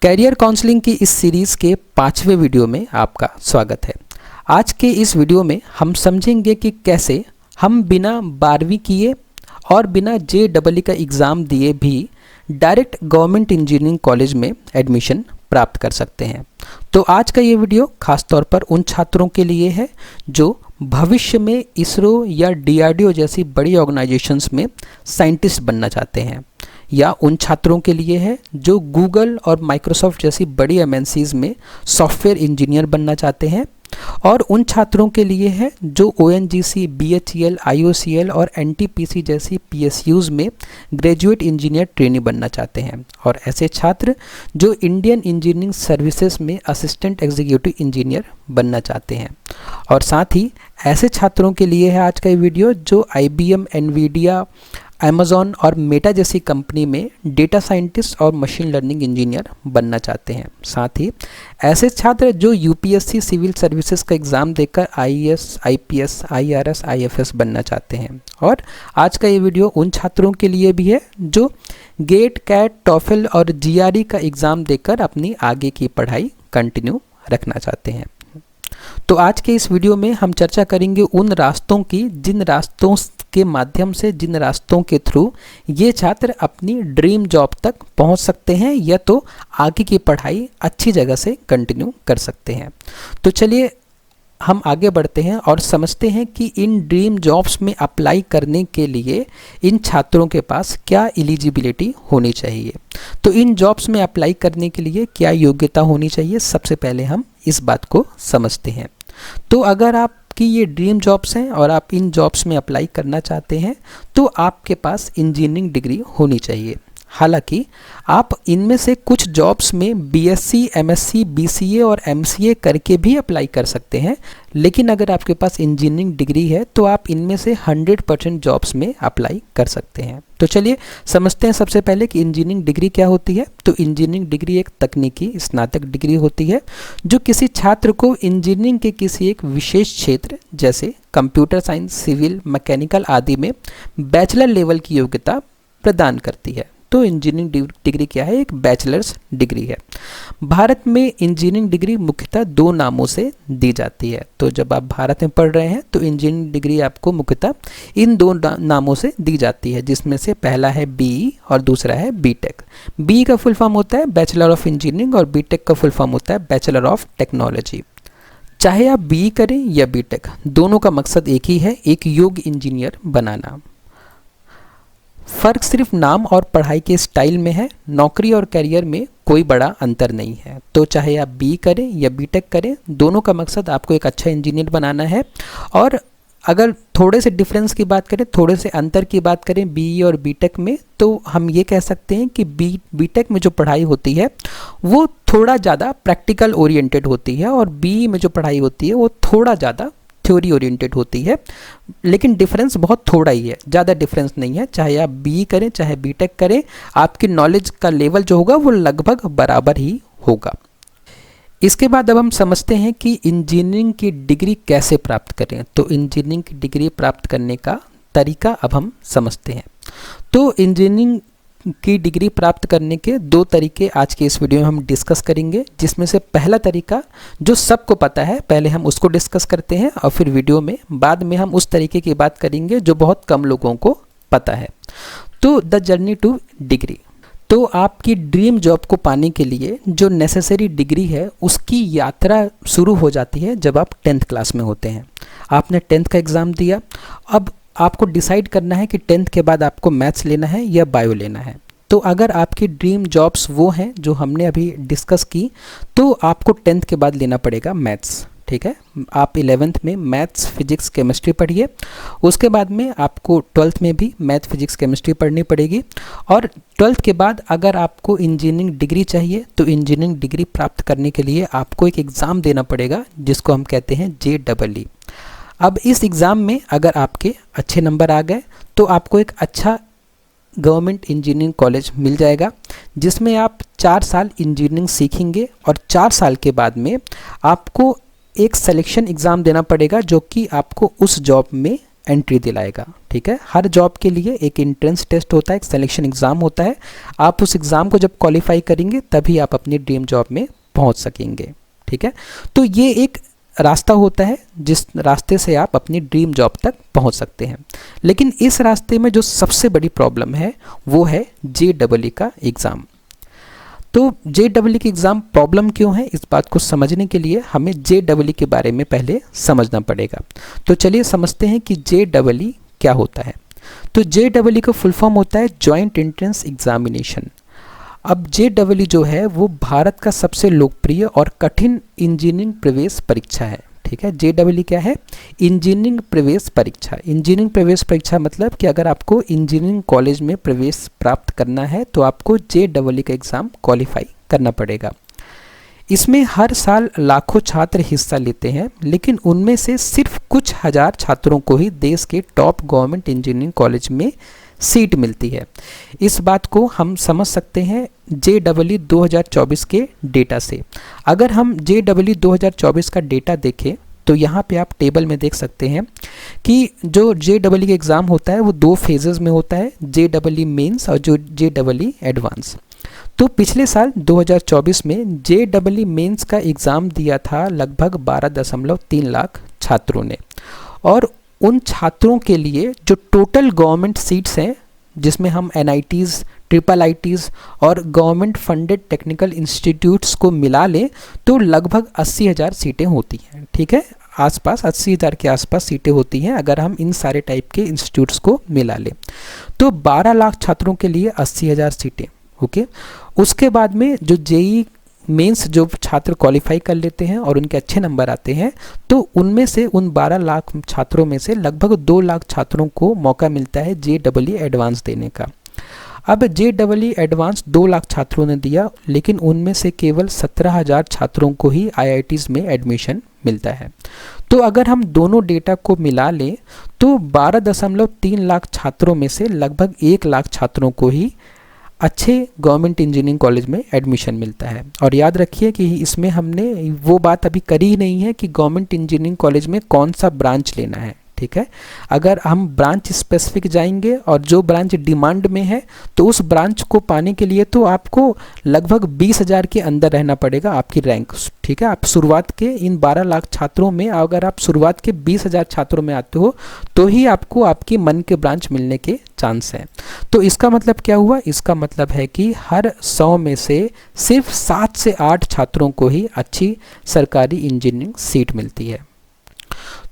Career counselling की इस series के 5वें वीडियो में आपका स्वागत है। आज के इस वीडियो में हम समझेंगे कि कैसे हम बिना 12वीं किए और बिना JEE का एग्ज़ाम दिए भी डायरेक्ट गवर्नमेंट इंजीनियरिंग कॉलेज में एडमिशन प्राप्त कर सकते हैं। तो आज का ये वीडियो खास तौर पर उन छात्रों के लिए है जो भविष्य में इसरो या DRDO जैसी बड़ी ऑर्गेनाइजेशंस में साइंटिस्ट बनना चाहते हैं, या उन छात्रों के लिए है जो गूगल और माइक्रोसॉफ्ट जैसी बड़ी MNCs में सॉफ्टवेयर इंजीनियर बनना चाहते हैं, और उन छात्रों के लिए है जो ONGC, BHEL, IOCL और NTPC जैसी PSUs में ग्रेजुएट इंजीनियर ट्रेनी बनना चाहते हैं, और ऐसे छात्र जो इंडियन इंजीनियरिंग सर्विसेज में असिस्टेंट एग्जीक्यूटिव इंजीनियर बनना चाहते हैं। और साथ ही ऐसे छात्रों के लिए है आज का ये वीडियो जो IBM, NVIDIA, Amazon और मेटा जैसी कंपनी में डेटा साइंटिस्ट और मशीन लर्निंग इंजीनियर बनना चाहते हैं। साथ ही ऐसे छात्र जो UPSC सिविल सर्विसेज का एग्ज़ाम देकर IAS, IPS, IRS, IFS बनना चाहते हैं। और आज का ये वीडियो उन छात्रों के लिए भी है जो गेट, कैट, टॉफल और GRE का एग्ज़ाम देकर अपनी आगे की पढ़ाई कंटिन्यू रखना चाहते हैं। तो आज के इस वीडियो में हम चर्चा करेंगे उन रास्तों की जिन रास्तों के माध्यम से, जिन रास्तों के थ्रू ये छात्र अपनी ड्रीम जॉब तक पहुंच सकते हैं या तो आगे की पढ़ाई अच्छी जगह से कंटिन्यू कर सकते हैं। तो चलिए हम आगे बढ़ते हैं और समझते हैं कि इन ड्रीम जॉब्स में अप्लाई करने के लिए इन छात्रों के पास क्या एलिजिबिलिटी होनी चाहिए। तो इन जॉब्स में अप्लाई करने के लिए क्या योग्यता होनी चाहिए, सबसे पहले हम इस बात को समझते हैं। तो अगर आपकी ये ड्रीम जॉब्स हैं और आप इन जॉब्स में अप्लाई करना चाहते हैं तो आपके पास इंजीनियरिंग डिग्री होनी चाहिए। हालांकि आप इनमें से कुछ जॉब्स में BSc, MSc, BCA और MCA करके भी अप्लाई कर सकते हैं, लेकिन अगर आपके पास इंजीनियरिंग डिग्री है तो आप इनमें से 100% जॉब्स में अप्लाई कर सकते हैं। तो चलिए समझते हैं सबसे पहले कि इंजीनियरिंग डिग्री क्या होती है। तो इंजीनियरिंग डिग्री एक तकनीकी स्नातक डिग्री होती है जो किसी छात्र को इंजीनियरिंग के किसी एक विशेष क्षेत्र जैसे कंप्यूटर साइंस, सिविल, मैकेनिकल आदि में बैचलर लेवल की योग्यता प्रदान करती है। तो इंजीनियरिंग डिग्री क्या है? एक बैचलर्स डिग्री है। भारत में इंजीनियरिंग डिग्री मुख्यतः 2 नामों से दी जाती है। तो जब आप भारत में पढ़ रहे हैं तो इंजीनियरिंग डिग्री आपको मुख्यतः इन 2 नामों से दी जाती है, जिसमें से पहला है BE और दूसरा है BTech। BE का फुल फॉर्म होता है बैचलर ऑफ इंजीनियरिंग और BTech का फुल फॉर्म होता है बैचलर ऑफ टेक्नोलॉजी। चाहे आप BE करें या BTech, दोनों का मकसद एक ही है, एक योग्य इंजीनियर बनाना। फ़र्क सिर्फ नाम और पढ़ाई के स्टाइल में है, नौकरी और करियर में कोई बड़ा अंतर नहीं है। तो चाहे आप BE करें या BTech करें, दोनों का मकसद आपको एक अच्छा इंजीनियर बनाना है। और अगर थोड़े से डिफरेंस की बात करें, थोड़े से अंतर की बात करें BE और BTech में, तो हम ये कह सकते हैं कि BTech में जो पढ़ाई होती है वो थोड़ा ज़्यादा प्रैक्टिकल ओरिएंटेड होती है और BE में जो पढ़ाई होती है वो थोड़ा ज़्यादा थ्योरी ओरिएंटेड होती है, लेकिन डिफरेंस बहुत थोड़ा ही है, ज़्यादा डिफरेंस नहीं है। चाहे आप BE करें चाहे BTech करें, आपकी नॉलेज का लेवल जो होगा वो लगभग बराबर ही होगा। इसके बाद अब हम समझते हैं कि इंजीनियरिंग की डिग्री कैसे प्राप्त करें। तो इंजीनियरिंग की डिग्री प्राप्त करने का तरीका अब हम समझते हैं। तो इंजीनियरिंग की डिग्री प्राप्त करने के 2 तरीके आज के इस वीडियो में हम डिस्कस करेंगे, जिसमें से पहला तरीका जो सबको पता है, पहले हम उसको डिस्कस करते हैं और फिर वीडियो में बाद में हम उस तरीके की बात करेंगे जो बहुत कम लोगों को पता है। तो द जर्नी टू डिग्री। तो आपकी ड्रीम जॉब को पाने के लिए जो नेसेसरी डिग्री है उसकी यात्रा शुरू हो जाती है जब आप 10th क्लास में होते हैं। आपने 10th का एग्ज़ाम दिया, अब आपको डिसाइड करना है कि 10th के बाद आपको मैथ्स लेना है या बायो लेना है। तो अगर आपकी ड्रीम जॉब्स वो हैं जो हमने अभी डिस्कस की, तो आपको 10th के बाद लेना पड़ेगा मैथ्स। ठीक है, आप 11th में मैथ्स, फिजिक्स, केमिस्ट्री पढ़िए। उसके बाद में आपको 12th में भी मैथ, फिजिक्स, केमिस्ट्री पढ़नी पड़ेगी। और 12th के बाद अगर आपको इंजीनियरिंग डिग्री चाहिए तो इंजीनियरिंग डिग्री प्राप्त करने के लिए आपको एक एग्ज़ाम देना पड़ेगा जिसको हम कहते हैं JEE। अब इस एग्ज़ाम में अगर आपके अच्छे नंबर आ गए तो आपको एक अच्छा गवर्नमेंट इंजीनियरिंग कॉलेज मिल जाएगा, जिसमें आप 4 साल इंजीनियरिंग सीखेंगे और 4 साल के बाद में आपको एक सिलेक्शन एग्ज़ाम देना पड़ेगा जो कि आपको उस जॉब में एंट्री दिलाएगा। ठीक है, हर जॉब के लिए एक एंट्रेंस टेस्ट होता है, एक सिलेक्शन एग्ज़ाम होता है। आप उस एग्ज़ाम को जब क्वालिफाई करेंगे तभी आप अपनी ड्रीम जॉब में पहुंच सकेंगे। ठीक है, तो ये एक रास्ता होता है जिस रास्ते से आप अपनी ड्रीम जॉब तक पहुंच सकते हैं। लेकिन इस रास्ते में जो सबसे बड़ी प्रॉब्लम है वो है JEE का एग्ज़ाम। तो JEE की एग्ज़ाम प्रॉब्लम क्यों है, इस बात को समझने के लिए हमें JEE के बारे में पहले समझना पड़ेगा। तो चलिए समझते हैं कि JEE क्या होता है। तो JEE का फुल फॉर्म होता है जॉइंट एंट्रेंस एग्जामिनेशन। अब JEE जो है वो भारत का सबसे लोकप्रिय और कठिन इंजीनियरिंग प्रवेश परीक्षा है। ठीक है, JEE क्या है, इंजीनियरिंग प्रवेश परीक्षा। इंजीनियरिंग प्रवेश परीक्षा मतलब कि अगर आपको इंजीनियरिंग कॉलेज में प्रवेश प्राप्त करना है तो आपको JEE का एग्ज़ाम क्वालिफाई करना पड़ेगा। इसमें हर साल लाखों छात्र हिस्सा लेते हैं, लेकिन उनमें से सिर्फ कुछ हजार छात्रों को ही देश के टॉप गवर्नमेंट इंजीनियरिंग कॉलेज में सीट मिलती है। इस बात को हम समझ सकते हैं JEE 2024 के डेटा से। अगर हम JEE 2024 का डेटा देखें तो यहाँ पे आप टेबल में देख सकते हैं कि जो JEE का एग्ज़ाम होता है वो 2 फेजेस में होता है, JEE मेंस और जो JEE एडवांस। तो पिछले साल 2024 में JEE मेंस का एग्ज़ाम दिया था लगभग 12.3 लाख छात्रों ने, और उन छात्रों के लिए जो टोटल गवर्नमेंट सीट्स हैं जिसमें हम NITs, IIITs और गवर्नमेंट फंडेड टेक्निकल इंस्टीट्यूट्स को मिला लें तो लगभग 80,000 सीटें होती हैं। ठीक है, आसपास 80,000 के आसपास सीटें होती हैं अगर हम इन सारे टाइप के इंस्टीट्यूट्स को मिला लें। तो 12 लाख छात्रों के लिए 80,000 सीटें। ओके, उसके बाद में जो JEE मेंस जो छात्र क्वालिफाई कर लेते हैं और उनके अच्छे नंबर आते हैं तो उनमें से उन 12 लाख छात्रों में से लगभग 2 लाख छात्रों को मौका मिलता है JEE एडवांस देने का। अब JEE एडवांस 2 लाख छात्रों ने दिया, लेकिन उनमें से केवल 17,000 छात्रों को ही IITs में एडमिशन मिलता है। तो अगर हम दोनों डेटा को मिला लें तो 12.3 लाख छात्रों में से लगभग 1 लाख छात्रों को ही अच्छे गवर्नमेंट इंजीनियरिंग कॉलेज में एडमिशन मिलता है। और याद रखिए कि इसमें हमने वो बात अभी करी ही नहीं है कि गवर्नमेंट इंजीनियरिंग कॉलेज में कौन सा ब्रांच लेना है। ठीक है, अगर हम ब्रांच स्पेसिफिक जाएंगे और जो ब्रांच डिमांड में है तो उस ब्रांच को पाने के लिए तो आपको लगभग 20,000 के अंदर रहना पड़ेगा आपकी रैंक। ठीक है, आप शुरुआत के इन 12 लाख छात्रों में अगर आप शुरुआत के 20,000 छात्रों में आते हो तो ही आपको आपकी मन के ब्रांच मिलने के चांस हैं। तो इसका मतलब क्या हुआ, इसका मतलब है कि हर 100 में से सिर्फ 7 से 8 छात्रों को ही अच्छी सरकारी इंजीनियरिंग सीट मिलती है।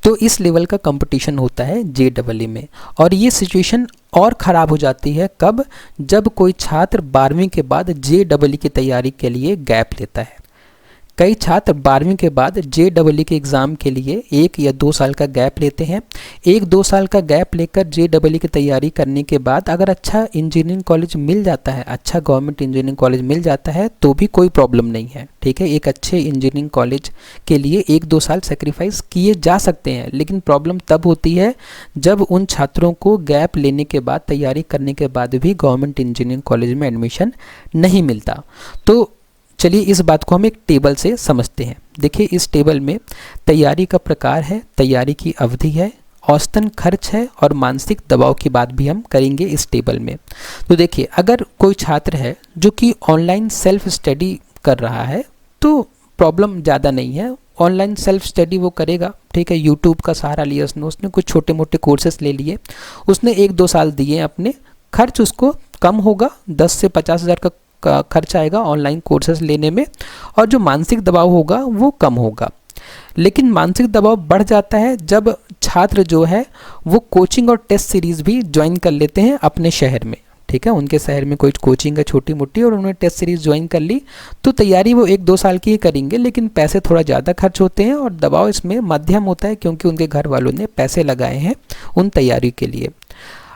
तो इस लेवल का कंपटीशन होता है JEE में। और ये सिचुएशन और ख़राब हो जाती है कब, जब कोई छात्र 12वीं के बाद JEE की तैयारी के लिए गैप लेता है। कई छात्र 12वीं के बाद JEE के एग्ज़ाम के लिए 1 या 2 साल का गैप लेते हैं। 1-2 साल का गैप लेकर JEE की तैयारी करने के बाद अगर अच्छा इंजीनियरिंग कॉलेज मिल जाता है, अच्छा गवर्नमेंट इंजीनियरिंग कॉलेज मिल जाता है तो भी कोई प्रॉब्लम नहीं है। ठीक है, एक अच्छे इंजीनियरिंग कॉलेज के लिए 1-2 साल सेक्रीफाइस किए जा सकते हैं, लेकिन प्रॉब्लम तब होती है जब उन छात्रों को गैप लेने के बाद, तैयारी करने के बाद भी गवर्नमेंट इंजीनियरिंग कॉलेज में एडमिशन नहीं मिलता। तो चलिए इस बात को हम एक टेबल से समझते हैं। देखिए इस टेबल में तैयारी का प्रकार है, तैयारी की अवधि है, औसतन खर्च है और मानसिक दबाव की बात भी हम करेंगे इस टेबल में। तो देखिए अगर कोई छात्र है जो कि ऑनलाइन सेल्फ स्टडी कर रहा है तो प्रॉब्लम ज़्यादा नहीं है, ऑनलाइन सेल्फ स्टडी वो करेगा। ठीक है, यूट्यूब का सहारा लिया उसने कुछ छोटे मोटे कोर्सेस ले लिए, उसने 1-2 साल दिए अपने, खर्च उसको कम होगा, 10 से 50,000 का खर्च आएगा ऑनलाइन कोर्सेज लेने में, और जो मानसिक दबाव होगा वो कम होगा। लेकिन मानसिक दबाव बढ़ जाता है जब छात्र जो है वो कोचिंग और टेस्ट सीरीज़ भी ज्वाइन कर लेते हैं अपने शहर में। ठीक है, उनके शहर में कोई कोचिंग है छोटी मोटी और उन्होंने टेस्ट सीरीज़ ज्वाइन कर ली तो तैयारी वो 1-2 साल की ही करेंगे, लेकिन पैसे थोड़ा ज़्यादा खर्च होते हैं और दबाव इसमें मध्यम होता है क्योंकि उनके घर वालों ने पैसे लगाए हैं उन तैयारी के लिए।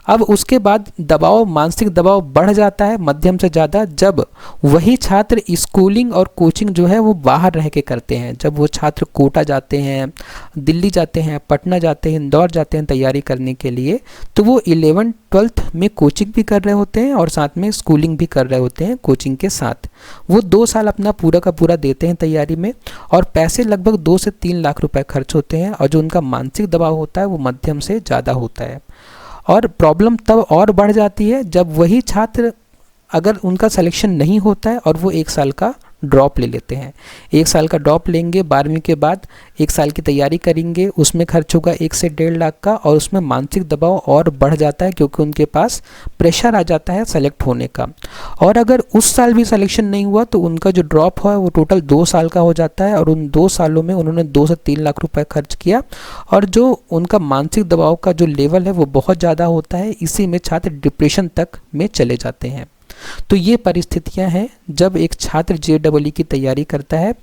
अब उसके बाद दबाव, मानसिक दबाव बढ़ जाता है मध्यम से ज़्यादा जब वही छात्र स्कूलिंग और कोचिंग जो है वो बाहर रह के करते हैं। जब वो छात्र कोटा जाते हैं, दिल्ली जाते हैं, पटना जाते हैं, इंदौर जाते हैं तैयारी करने के लिए, तो वो 11th 12th में कोचिंग भी कर रहे होते हैं और साथ में स्कूलिंग भी कर रहे होते हैं कोचिंग के साथ। वो 2 साल अपना पूरा का पूरा देते हैं तैयारी में और पैसे लगभग 2 से 3 लाख रुपए खर्च होते हैं और जो उनका मानसिक दबाव होता है वो मध्यम से ज़्यादा होता है। और प्रॉब्लम तब और बढ़ जाती है जब वही छात्र, अगर उनका सिलेक्शन नहीं होता है और वो 1 साल का ड्रॉप ले लेते हैं। 1 साल का ड्रॉप लेंगे, 12वीं के बाद 1 साल की तैयारी करेंगे, उसमें खर्च होगा 1 से 1.5 लाख का और उसमें मानसिक दबाव और बढ़ जाता है क्योंकि उनके पास प्रेशर आ जाता है सेलेक्ट होने का। और अगर उस साल भी सिलेक्शन नहीं हुआ तो उनका जो ड्रॉप है वो टोटल 2 साल का हो जाता है और उन 2 सालों में उन्होंने 2 से 3 लाख रुपए खर्च किया और जो उनका मानसिक दबाव का जो लेवल है वो बहुत ज़्यादा होता है। इसी में छात्र डिप्रेशन तक में चले जाते हैं। तो ये परिस्थितियां हैं जब एक छात्र JEE की तैयारी करता है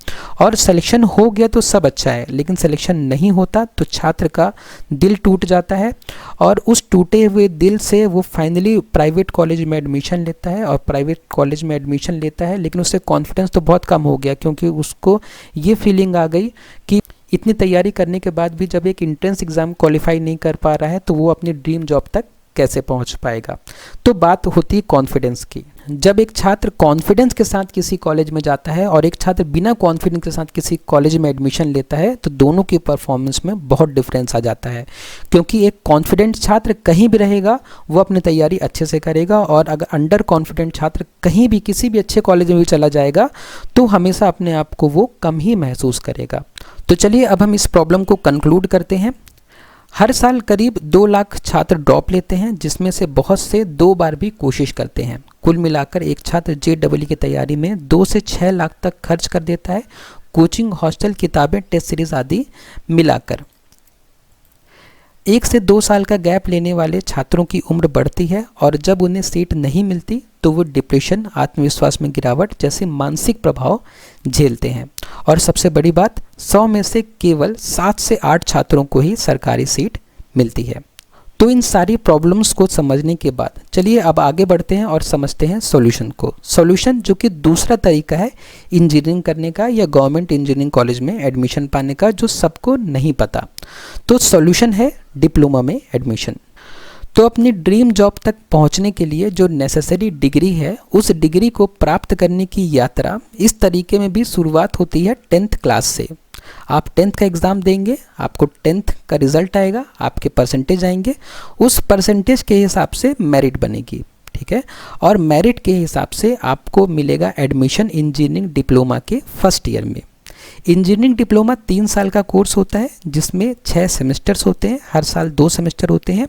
और सिलेक्शन हो गया तो सब अच्छा है, लेकिन सिलेक्शन नहीं होता तो छात्र का दिल टूट जाता है और उस टूटे हुए दिल से वो फाइनली प्राइवेट कॉलेज में एडमिशन लेता है और प्राइवेट कॉलेज में एडमिशन लेता है, लेकिन उससे कॉन्फिडेंस तो बहुत कम हो गया क्योंकि उसको ये फीलिंग आ गई कि इतनी तैयारी करने के बाद भी जब एक एंट्रेंस एग्ज़ाम क्वालिफाई नहीं कर पा रहा है तो वो अपनी ड्रीम जॉब तक कैसे पहुंच पाएगा। तो बात होती है कॉन्फिडेंस की। जब एक छात्र कॉन्फिडेंस के साथ किसी कॉलेज में जाता है और एक छात्र बिना कॉन्फिडेंस के साथ किसी कॉलेज में एडमिशन लेता है तो दोनों की परफॉर्मेंस में बहुत डिफरेंस आ जाता है, क्योंकि एक कॉन्फिडेंट छात्र कहीं भी रहेगा वो अपनी तैयारी अच्छे से करेगा और अगर अंडर कॉन्फिडेंट छात्र कहीं भी किसी भी अच्छे कॉलेज में भी चला जाएगा तो हमेशा अपने आप को वो कम ही महसूस करेगा। तो चलिए अब हम इस प्रॉब्लम को कंक्लूड करते हैं। हर साल करीब 2 लाख छात्र ड्रॉप लेते हैं जिसमें से बहुत से 2 बार भी कोशिश करते हैं। कुल मिलाकर एक छात्र JEE की तैयारी में 2 से 6 लाख तक खर्च कर देता है, कोचिंग, हॉस्टल, किताबें, टेस्ट सीरीज आदि मिलाकर। 1 से 2 साल का गैप लेने वाले छात्रों की उम्र बढ़ती है और जब उन्हें सीट नहीं मिलती तो वो डिप्रेशन, आत्मविश्वास में गिरावट जैसे मानसिक प्रभाव झेलते हैं। और सबसे बड़ी बात, 100 में से केवल 7 से 8 छात्रों को ही सरकारी सीट मिलती है। तो इन सारी प्रॉब्लम्स को समझने के बाद चलिए अब आगे बढ़ते हैं और समझते हैं सॉल्यूशन को। सॉल्यूशन जो कि दूसरा तरीका है इंजीनियरिंग करने का या गवर्नमेंट इंजीनियरिंग कॉलेज में एडमिशन पाने का, जो सबको नहीं पता। तो सॉल्यूशन है डिप्लोमा में एडमिशन। तो अपनी ड्रीम जॉब तक पहुंचने के लिए जो नेसेसरी डिग्री है उस डिग्री को प्राप्त करने की यात्रा इस तरीके में भी शुरुआत होती है 10th क्लास से। आप 10th का एग्ज़ाम देंगे, आपको 10th का रिजल्ट आएगा, आपके परसेंटेज आएंगे, उस परसेंटेज के हिसाब से मेरिट बनेगी, ठीक है। और मेरिट के हिसाब से आपको मिलेगा एडमिशन इंजीनियरिंग डिप्लोमा के फर्स्ट ईयर में। इंजीनियरिंग डिप्लोमा 3 साल का कोर्स होता है जिसमें 6 सेमेस्टर्स होते हैं, हर साल 2 सेमेस्टर होते हैं।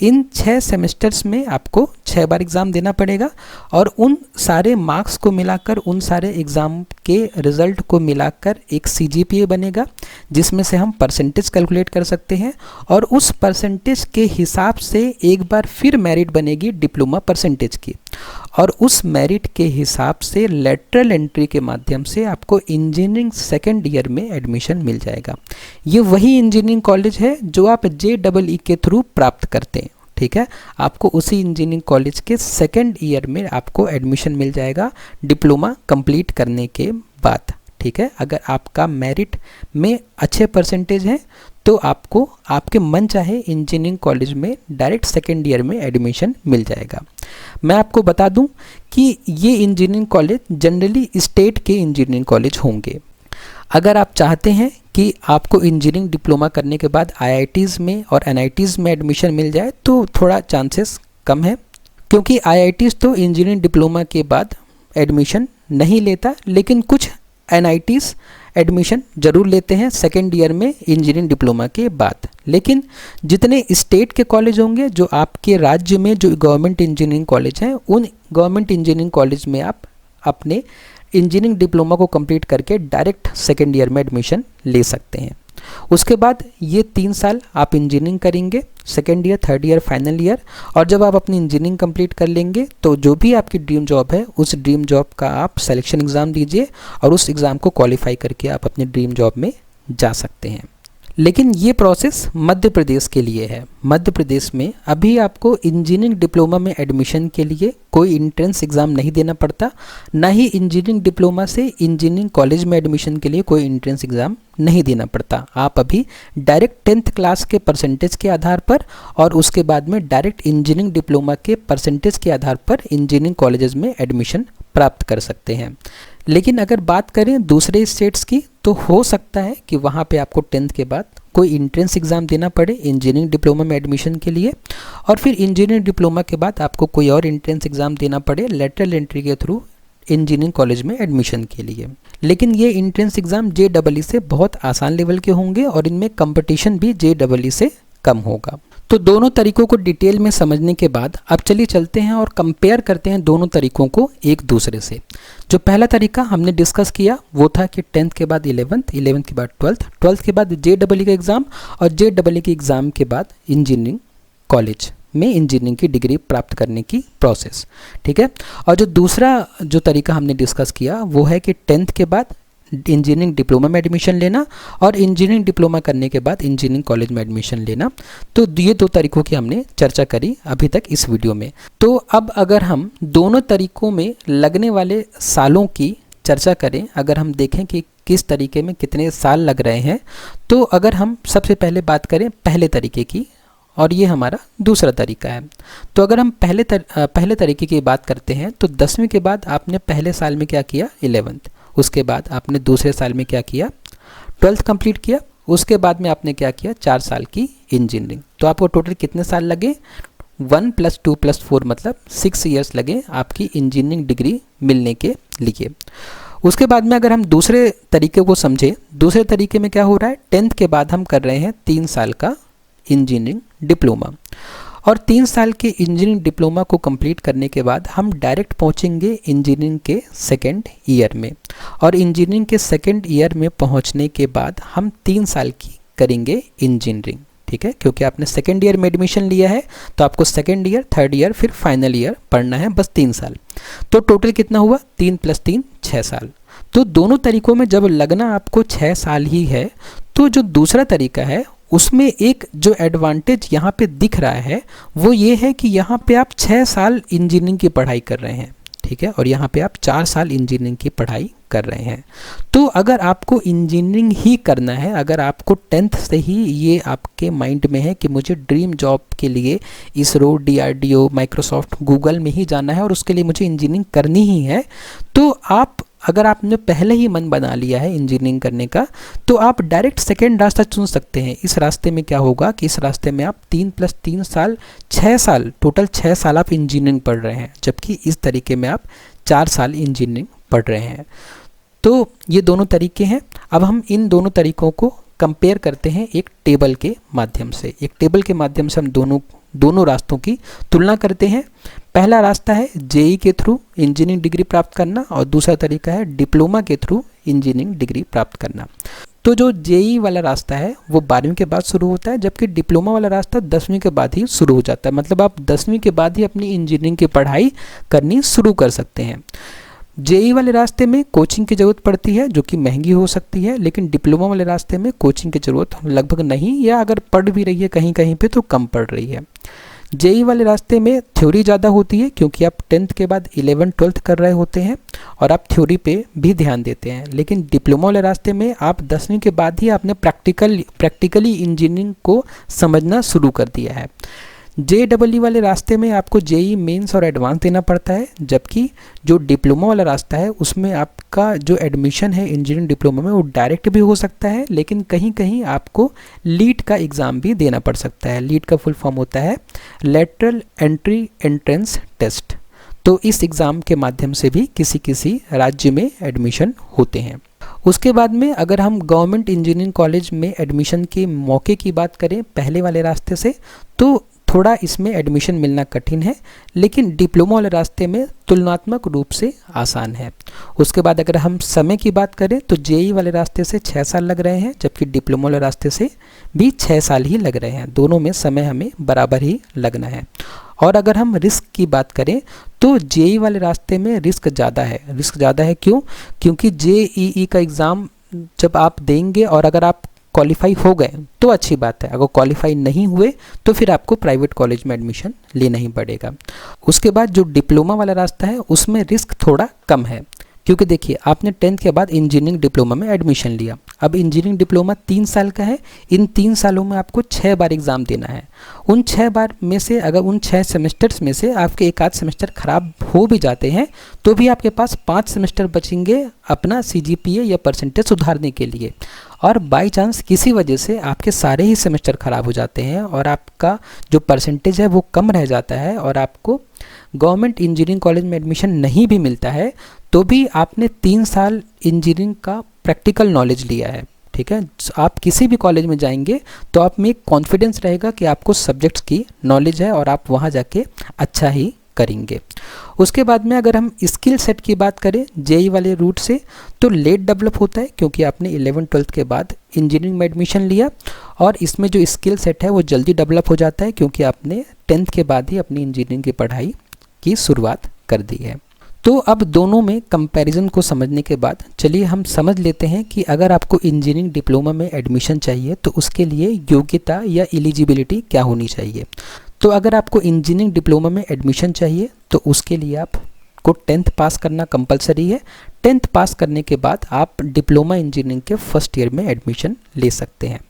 इन 6 सेमेस्टर्स में आपको 6 बार एग्ज़ाम देना पड़ेगा और उन सारे मार्क्स को मिलाकर, उन सारे एग्ज़ाम के रिज़ल्ट को मिलाकर एक CGPA बनेगा जिसमें से हम परसेंटेज कैलकुलेट कर सकते हैं और उस परसेंटेज के हिसाब से एक बार फिर मेरिट बनेगी डिप्लोमा परसेंटेज की और उस मेरिट के हिसाब से लेटरल एंट्री के माध्यम से आपको इंजीनियरिंग सेकेंड ईयर में एडमिशन मिल जाएगा। ये वही इंजीनियरिंग कॉलेज है जो आप JEE के थ्रू प्राप्त करते हैं, ठीक है। आपको उसी इंजीनियरिंग कॉलेज के सेकेंड ईयर में आपको एडमिशन मिल जाएगा डिप्लोमा कंप्लीट करने के बाद, ठीक है। अगर आपका मेरिट में अच्छे परसेंटेज हैं तो आपको आपके मन चाहे इंजीनियरिंग कॉलेज में डायरेक्ट सेकेंड ईयर में एडमिशन मिल जाएगा। मैं आपको बता दूं कि ये इंजीनियरिंग कॉलेज जनरली स्टेट के इंजीनियरिंग कॉलेज होंगे। अगर आप चाहते हैं कि आपको इंजीनियरिंग डिप्लोमा करने के बाद IITs में और NITs में एडमिशन मिल जाए तो थोड़ा चांसेस कम है, क्योंकि IITs तो इंजीनियरिंग डिप्लोमा के बाद एडमिशन नहीं लेता, लेकिन कुछ NITs एडमिशन ज़रूर लेते हैं सेकेंड ईयर में इंजीनियरिंग डिप्लोमा के बाद। लेकिन जितने स्टेट के कॉलेज होंगे, जो आपके राज्य में जो गवर्नमेंट इंजीनियरिंग कॉलेज हैं, उन गवर्नमेंट इंजीनियरिंग कॉलेज में आप अपने इंजीनियरिंग डिप्लोमा को कंप्लीट करके डायरेक्ट सेकेंड ईयर में एडमिशन ले सकते हैं। उसके बाद ये 3 साल आप इंजीनियरिंग करेंगे, second year, third year, final year, और जब आप अपनी इंजीनियरिंग कंप्लीट कर लेंगे तो जो भी आपकी ड्रीम जॉब है उस ड्रीम जॉब का आप सिलेक्शन एग्ज़ाम दीजिए और उस एग्ज़ाम को क्वालिफाई करके आप अपनी ड्रीम जॉब में जा सकते हैं। लेकिन ये प्रोसेस मध्य प्रदेश के लिए है। मध्य प्रदेश में अभी आपको इंजीनियरिंग डिप्लोमा में एडमिशन के लिए कोई एंट्रेंस एग्ज़ाम नहीं देना पड़ता, ना ही इंजीनियरिंग डिप्लोमा से इंजीनियरिंग कॉलेज में एडमिशन के लिए कोई एंट्रेंस एग्ज़ाम नहीं देना पड़ता। आप अभी डायरेक्ट 10th क्लास के परसेंटेज के आधार पर और उसके बाद में डायरेक्ट इंजीनियरिंग डिप्लोमा के परसेंटेज के आधार पर इंजीनियरिंग कॉलेजेस में एडमिशन प्राप्त कर सकते हैं। लेकिन अगर बात करें दूसरे स्टेट्स की, तो हो सकता है कि वहाँ पे आपको 10th के बाद कोई एंट्रेंस एग्ज़ाम देना पड़े इंजीनियरिंग डिप्लोमा में एडमिशन के लिए, और फिर इंजीनियरिंग डिप्लोमा के बाद आपको कोई और एंट्रेंस एग्ज़ाम देना पड़े लेटरल एंट्री के थ्रू इंजीनियरिंग कॉलेज में एडमिशन के लिए। लेकिन ये एंट्रेंस एग्ज़ाम JEE से बहुत आसान लेवल के होंगे और इनमें कंपटीशन भी JEE से कम होगा। तो दोनों तरीकों को डिटेल में समझने के बाद अब चलिए चलते हैं और कंपेयर करते हैं दोनों तरीकों को एक दूसरे से। जो पहला तरीका हमने डिस्कस किया वो था कि 10th के बाद 11th, 11th के बाद 12th, 12th के बाद JEE का एग्ज़ाम और JEE के एग्ज़ाम के बाद इंजीनियरिंग कॉलेज में इंजीनियरिंग की डिग्री प्राप्त करने की प्रोसेस, ठीक है। और जो दूसरा जो तरीका हमने डिस्कस किया वो है कि 10th के बाद इंजीनियरिंग डिप्लोमा में एडमिशन लेना और इंजीनियरिंग डिप्लोमा करने के बाद इंजीनियरिंग कॉलेज में एडमिशन लेना। तो ये दो तरीकों की हमने चर्चा करी अभी तक इस वीडियो में। तो अब अगर हम दोनों तरीकों में लगने वाले सालों की चर्चा करें, अगर हम देखें कि किस तरीके में कितने साल लग रहे हैं, तो अगर हम सबसे पहले बात करें पहले तरीके की, और ये हमारा दूसरा तरीका है। तो अगर हम पहले तरीके की बात करते हैं तो 10वीं के बाद आपने पहले साल में क्या किया 11th, उसके बाद आपने दूसरे साल में क्या किया 12th कंप्लीट किया, उसके बाद में आपने क्या किया 4 साल की इंजीनियरिंग। तो आपको टोटल कितने साल लगे 1 + 2 + 4 मतलब 6 ईयर्स लगे आपकी इंजीनियरिंग डिग्री मिलने के लिए। उसके बाद में अगर हम दूसरे तरीके को समझें, दूसरे तरीके में क्या हो रहा है 10th के बाद हम कर रहे हैं 3 साल का इंजीनियरिंग डिप्लोमा, और 3 साल के इंजीनियरिंग डिप्लोमा को कंप्लीट करने के बाद हम डायरेक्ट पहुंचेंगे इंजीनियरिंग के सेकेंड ईयर में, और इंजीनियरिंग के सेकेंड ईयर में पहुंचने के बाद हम 3 साल की करेंगे इंजीनियरिंग, ठीक है। क्योंकि आपने सेकेंड ईयर में एडमिशन लिया है तो आपको सेकेंड ईयर, थर्ड ईयर, फिर फाइनल ईयर पढ़ना है, बस 3 साल। तो टोटल कितना हुआ 3 + 3 6 साल। तो दोनों तरीकों में जब लगना आपको 6 साल ही है, तो जो दूसरा तरीका है उसमें एक जो एडवांटेज यहाँ पे दिख रहा है वो ये है कि यहाँ पे आप 6 साल इंजीनियरिंग की पढ़ाई कर रहे हैं, ठीक है, और यहाँ पे आप 4 साल इंजीनियरिंग की पढ़ाई कर रहे हैं। तो अगर आपको इंजीनियरिंग ही करना है, अगर आपको 10th से ही ये आपके माइंड में है कि मुझे ड्रीम जॉब के लिए इसरो, DRDO, माइक्रोसॉफ्ट, गूगल में ही जाना है और उसके लिए मुझे इंजीनियरिंग करनी ही है, तो आप अगर आपने पहले ही मन बना लिया है इंजीनियरिंग करने का, तो आप डायरेक्ट सेकेंड रास्ता चुन सकते हैं। इस रास्ते में क्या होगा कि इस रास्ते में आप 3 + 3 साल 6 साल, टोटल 6 साल आप इंजीनियरिंग पढ़ रहे हैं, जबकि इस तरीके में आप 4 साल इंजीनियरिंग पढ़ रहे हैं। तो ये दोनों तरीके हैं। अब हम इन दोनों तरीकों को कंपेयर करते हैं एक टेबल के माध्यम से। एक टेबल के माध्यम से हम दोनों रास्तों की तुलना करते हैं। पहला रास्ता है JEE के थ्रू इंजीनियरिंग डिग्री प्राप्त करना और दूसरा तरीका है डिप्लोमा के थ्रू इंजीनियरिंग डिग्री प्राप्त करना। तो जो JEE वाला रास्ता है वो 12वीं के बाद शुरू होता है, जबकि डिप्लोमा वाला रास्ता 10वीं के बाद ही शुरू हो जाता है। मतलब आप 10वीं के बाद ही अपनी इंजीनियरिंग की पढ़ाई करनी शुरू कर सकते हैं। JEE वाले रास्ते में कोचिंग की ज़रूरत पड़ती है जो कि महंगी हो सकती है, लेकिन डिप्लोमा वाले रास्ते में कोचिंग की ज़रूरत लगभग नहीं, या अगर पढ़ भी रही है कहीं कहीं पे तो कम पढ़ रही है। JEE वाले रास्ते में थ्योरी ज़्यादा होती है क्योंकि आप 10th के बाद 11th 12th कर रहे होते हैं और आप थ्योरी पे भी ध्यान देते हैं। लेकिन डिप्लोमा वाले रास्ते में आप 10वीं के बाद ही आपने प्रैक्टिकली इंजीनियरिंग को समझना शुरू कर दिया है। JEE वाले रास्ते में आपको JEE मेंस और एडवांस देना पड़ता है, जबकि जो डिप्लोमा वाला रास्ता है उसमें आपका जो एडमिशन है इंजीनियरिंग डिप्लोमा में वो डायरेक्ट भी हो सकता है, लेकिन कहीं कहीं आपको लीट का एग्ज़ाम भी देना पड़ सकता है। लीट का फुल फॉर्म होता है लेटरल एंट्री एंट्रेंस टेस्ट। तो इस एग्ज़ाम के माध्यम से भी किसी राज्य में एडमिशन होते हैं। उसके बाद में अगर हम गवर्नमेंट इंजीनियरिंग कॉलेज में एडमिशन के मौके की बात करें पहले वाले रास्ते से, तो थोड़ा इसमें एडमिशन मिलना कठिन है, लेकिन डिप्लोमा वाले रास्ते में तुलनात्मक रूप से आसान है। उसके बाद अगर हम समय की बात करें तो JEE वाले रास्ते से 6 साल लग रहे हैं, जबकि डिप्लोमा वाले रास्ते से भी 6 साल ही लग रहे हैं। दोनों में समय हमें बराबर ही लगना है। और अगर हम रिस्क की बात करें तो JEE वाले रास्ते में रिस्क ज़्यादा है। रिस्क ज़्यादा है क्यों? क्योंकि JEE का एग्ज़ाम जब आप देंगे और अगर आप क्वालिफाई हो गए तो अच्छी बात है, अगर क्वालिफाई नहीं हुए तो फिर आपको प्राइवेट कॉलेज में एडमिशन लेना ही पड़ेगा। उसके बाद जो डिप्लोमा वाला रास्ता है उसमें रिस्क थोड़ा कम है, क्योंकि देखिए आपने 10th के बाद इंजीनियरिंग डिप्लोमा में एडमिशन लिया। अब इंजीनियरिंग डिप्लोमा 3 साल का है, इन 3 सालों में आपको 6 बार एग्ज़ाम देना है। उन 6 बार में से अगर उन 6 सेमेस्टर्स में से आपके एक आध सेमेस्टर ख़राब हो भी जाते हैं तो भी आपके पास 5 सेमेस्टर बचेंगे अपना CGPA या परसेंटेज सुधारने के लिए। और बाई चांस किसी वजह से आपके सारे ही सेमेस्टर ख़राब हो जाते हैं और आपका जो परसेंटेज है वो कम रह जाता है और आपको गवर्नमेंट इंजीनियरिंग कॉलेज में एडमिशन नहीं भी मिलता है, तो भी आपने 3 साल इंजीनियरिंग का प्रैक्टिकल नॉलेज लिया है। ठीक है, आप किसी भी कॉलेज में जाएंगे तो आप में एक कॉन्फिडेंस रहेगा कि आपको सब्जेक्ट्स की नॉलेज है और आप वहाँ जाके अच्छा ही करेंगे। उसके बाद में अगर हम स्किल सेट की बात करें जेई वाले रूट से, तो लेट डेवलप होता है क्योंकि आपने 11th-12th के बाद इंजीनियरिंग में एडमिशन लिया, और इसमें जो स्किल सेट है वो जल्दी डेवलप हो जाता है क्योंकि आपने 10th के बाद ही अपनी इंजीनियरिंग की पढ़ाई की शुरुआत कर दी है। तो अब दोनों में कंपैरिजन को समझने के बाद चलिए हम समझ लेते हैं कि अगर आपको इंजीनियरिंग डिप्लोमा में एडमिशन चाहिए तो उसके लिए योग्यता या एलिजिबिलिटी क्या होनी चाहिए। तो अगर आपको इंजीनियरिंग डिप्लोमा में एडमिशन चाहिए तो उसके लिए आपको 10th पास करना कंपलसरी है। 10th पास करने के बाद आप डिप्लोमा इंजीनियरिंग के फर्स्ट ईयर में एडमिशन ले सकते हैं।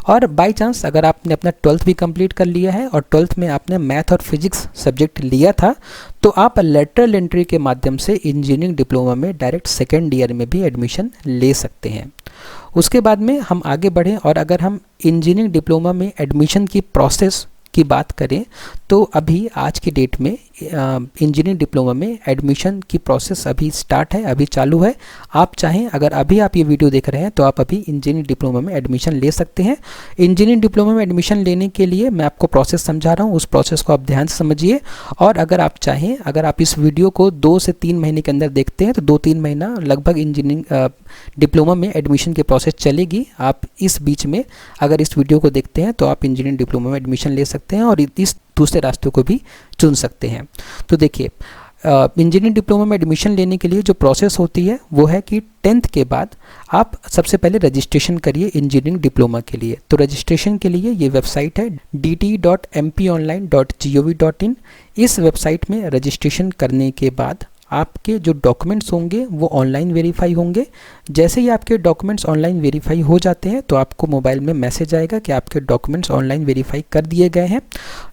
और बाय चांस अगर आपने अपना 12th भी कंप्लीट कर लिया है और 12th में आपने मैथ और फिजिक्स सब्जेक्ट लिया था तो आप लेटरल एंट्री के माध्यम से इंजीनियरिंग डिप्लोमा में डायरेक्ट सेकेंड ईयर में भी एडमिशन ले सकते हैं। उसके बाद में हम आगे बढ़ें और अगर हम इंजीनियरिंग डिप्लोमा में एडमिशन की प्रोसेस की बात करें तो अभी आज की डेट में इंजीनियरिंग डिप्लोमा में एडमिशन की प्रोसेस अभी स्टार्ट है, अभी चालू है। आप चाहें अगर अभी आप ये वीडियो देख रहे हैं तो आप अभी इंजीनियरिंग डिप्लोमा में एडमिशन ले सकते हैं। इंजीनियरिंग डिप्लोमा में एडमिशन लेने के लिए मैं आपको प्रोसेस समझा रहा हूँ, उस प्रोसेस को आप ध्यान से समझिए। और अगर आप चाहें, अगर आप इस वीडियो को 2 से 3 महीने के अंदर देखते हैं तो 2-3 महीना लगभग इंजीनियरिंग डिप्लोमा में एडमिशन की प्रोसेस चलेगी। आप इस बीच में अगर इस वीडियो को देखते हैं तो आप इंजीनियरिंग डिप्लोमा में एडमिशन ले सकते हैं और इस दूसरे रास्तों को भी चुन सकते हैं। तो देखिए इंजीनियरिंग डिप्लोमा में एडमिशन लेने के लिए जो प्रोसेस होती है वो है कि 10th के बाद आप सबसे पहले रजिस्ट्रेशन करिए इंजीनियरिंग डिप्लोमा के लिए। तो रजिस्ट्रेशन के लिए ये वेबसाइट है dt.mponline.gov.in। इस वेबसाइट में रजिस्ट्रेशन करने के बाद आपके जो डॉक्यूमेंट्स होंगे वो ऑनलाइन वेरीफाई होंगे। जैसे ही आपके डॉक्यूमेंट्स ऑनलाइन वेरीफाई हो जाते हैं तो आपको मोबाइल में मैसेज आएगा कि आपके डॉक्यूमेंट्स ऑनलाइन वेरीफाई कर दिए गए हैं।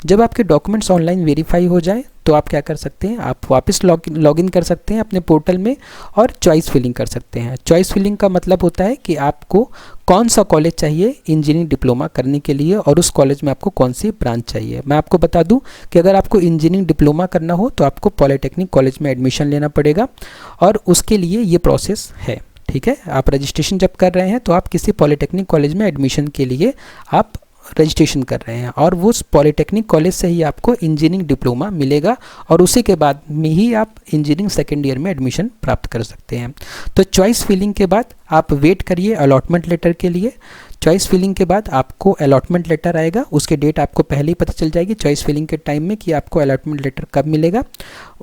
जब आपके डॉक्यूमेंट्स ऑनलाइन वेरीफाई हो जाए तो आप क्या कर सकते हैं, आप वापस लॉगिन कर सकते हैं अपने पोर्टल में और चॉइस फिलिंग कर सकते हैं। चॉइस फिलिंग का मतलब होता है कि आपको कौन सा कॉलेज चाहिए इंजीनियरिंग डिप्लोमा करने के लिए और उस कॉलेज में आपको कौन सी ब्रांच चाहिए। मैं आपको बता दूं कि अगर आपको इंजीनियरिंग डिप्लोमा करना हो तो आपको पॉलिटेक्निक कॉलेज में एडमिशन लेना पड़ेगा और उसके लिए ये प्रोसेस है। ठीक है, आप रजिस्ट्रेशन जब कर रहे हैं तो आप किसी पॉलिटेक्निक कॉलेज में एडमिशन के लिए आप रजिस्ट्रेशन कर रहे हैं और वो पॉलिटेक्निक कॉलेज से ही आपको इंजीनियरिंग डिप्लोमा मिलेगा और उसी के बाद में ही आप इंजीनियरिंग सेकेंड ईयर में एडमिशन प्राप्त कर सकते हैं। तो चॉइस फिलिंग के बाद आप वेट करिए अलॉटमेंट लेटर के लिए। चॉइस फिलिंग के बाद आपको अलॉटमेंट लेटर आएगा, उसके डेट आपको पहले ही पता चल जाएगी चॉइस फिलिंग के टाइम में कि आपको अलॉटमेंट लेटर कब मिलेगा।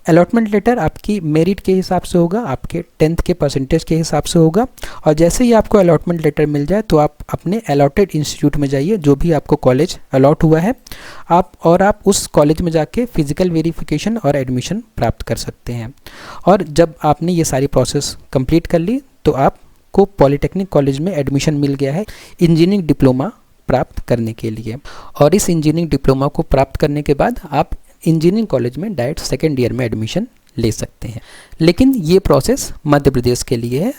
अलॉटमेंट लेटर आपकी मेरिट के हिसाब से होगा, आपके 10th के परसेंटेज के हिसाब से होगा और जैसे ही आपको अलॉटमेंट लेटर मिल जाए तो आप अपने अलॉटेड इंस्टीट्यूट में जाइए, जो भी आपको कॉलेज अलॉट हुआ है आप उस कॉलेज में जाके फिजिकल वेरिफिकेशन और एडमिशन प्राप्त कर सकते हैं। और जब आपने ये सारी प्रोसेस कंप्लीट कर ली तो आपको पॉलिटेक्निक कॉलेज में एडमिशन मिल गया है इंजीनियरिंग डिप्लोमा प्राप्त करने के लिए। और इस इंजीनियरिंग डिप्लोमा को प्राप्त करने के बाद आप इंजीनियरिंग कॉलेज में डायरेक्ट सेकेंड ईयर में एडमिशन ले सकते हैं। लेकिन ये प्रोसेस मध्य प्रदेश के लिए है।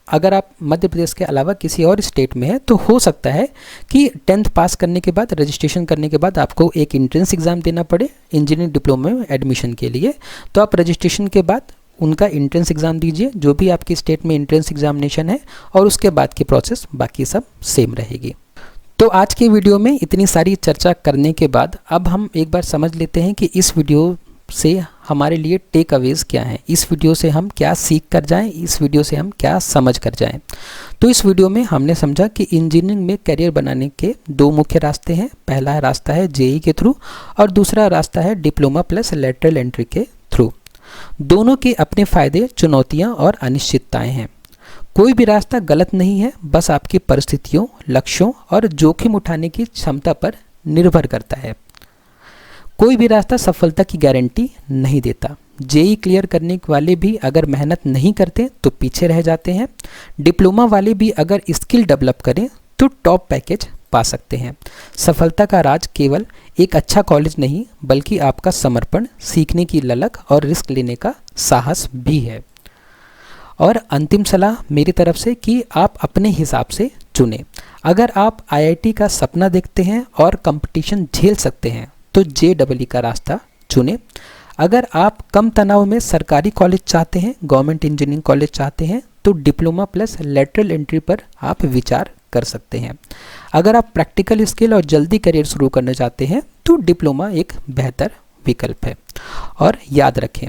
अगर आप मध्य प्रदेश के अलावा किसी और स्टेट में है तो हो सकता है कि 10th पास करने के बाद रजिस्ट्रेशन करने के बाद आपको एक एंट्रेंस एग्ज़ाम देना पड़े इंजीनियरिंग डिप्लोमा में एडमिशन के लिए। तो आप रजिस्ट्रेशन के बाद उनका एंट्रेंस एग्ज़ाम दीजिए, जो भी आपकी स्टेट में एंट्रेंस एग्जामिनेशन है, और उसके बाद की प्रोसेस बाकी सब सेम रहेगी। तो आज के वीडियो में इतनी सारी चर्चा करने के बाद अब हम एक बार समझ लेते हैं कि इस वीडियो से हमारे लिए टेक अवेज क्या हैं, इस वीडियो से हम क्या सीख कर जाएं, इस वीडियो से हम क्या समझ कर जाएं। तो इस वीडियो में हमने समझा कि इंजीनियरिंग में करियर बनाने के 2 मुख्य रास्ते हैं। पहला रास्ता है जेईई के थ्रू और दूसरा रास्ता है डिप्लोमा प्लस लेटरल एंट्री के थ्रू। दोनों के अपने फ़ायदे, चुनौतियाँ और अनिश्चितताएँ हैं। कोई भी रास्ता गलत नहीं है, बस आपकी परिस्थितियों, लक्ष्यों और जोखिम उठाने की क्षमता पर निर्भर करता है। कोई भी रास्ता सफलता की गारंटी नहीं देता। जेई क्लियर करने वाले भी अगर मेहनत नहीं करते तो पीछे रह जाते हैं। डिप्लोमा वाले भी अगर स्किल डेवलप करें तो टॉप पैकेज पा सकते हैं। सफलता का राज केवल एक अच्छा कॉलेज नहीं, बल्कि आपका समर्पण, सीखने की ललक और रिस्क लेने का साहस भी है। और अंतिम सलाह मेरी तरफ से कि आप अपने हिसाब से चुनें। अगर आप आईआईटी का सपना देखते हैं और कंपटीशन झेल सकते हैं तो जेईई का रास्ता चुनें। अगर आप कम तनाव में सरकारी कॉलेज चाहते हैं, गवर्नमेंट इंजीनियरिंग कॉलेज चाहते हैं, तो डिप्लोमा प्लस लेटरल एंट्री पर आप विचार कर सकते हैं। अगर आप प्रैक्टिकल स्किल और जल्दी करियर शुरू करना चाहते हैं तो डिप्लोमा एक बेहतर विकल्प है। और याद रखें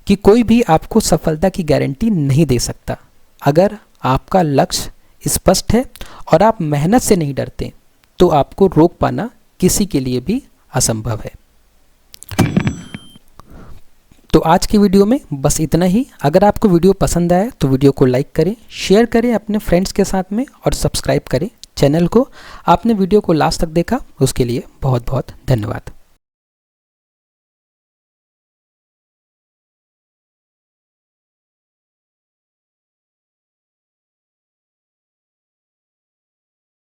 कि कोई भी आपको सफलता की गारंटी नहीं दे सकता। अगर आपका लक्ष्य स्पष्ट है और आप मेहनत से नहीं डरते तो आपको रोक पाना किसी के लिए भी असंभव है। तो आज की वीडियो में बस इतना ही। अगर आपको वीडियो पसंद आया तो वीडियो को लाइक करें, शेयर करें अपने फ्रेंड्स के साथ में और सब्सक्राइब करें चैनल को। आपने वीडियो को लास्ट तक देखा उसके लिए बहुत बहुत धन्यवाद।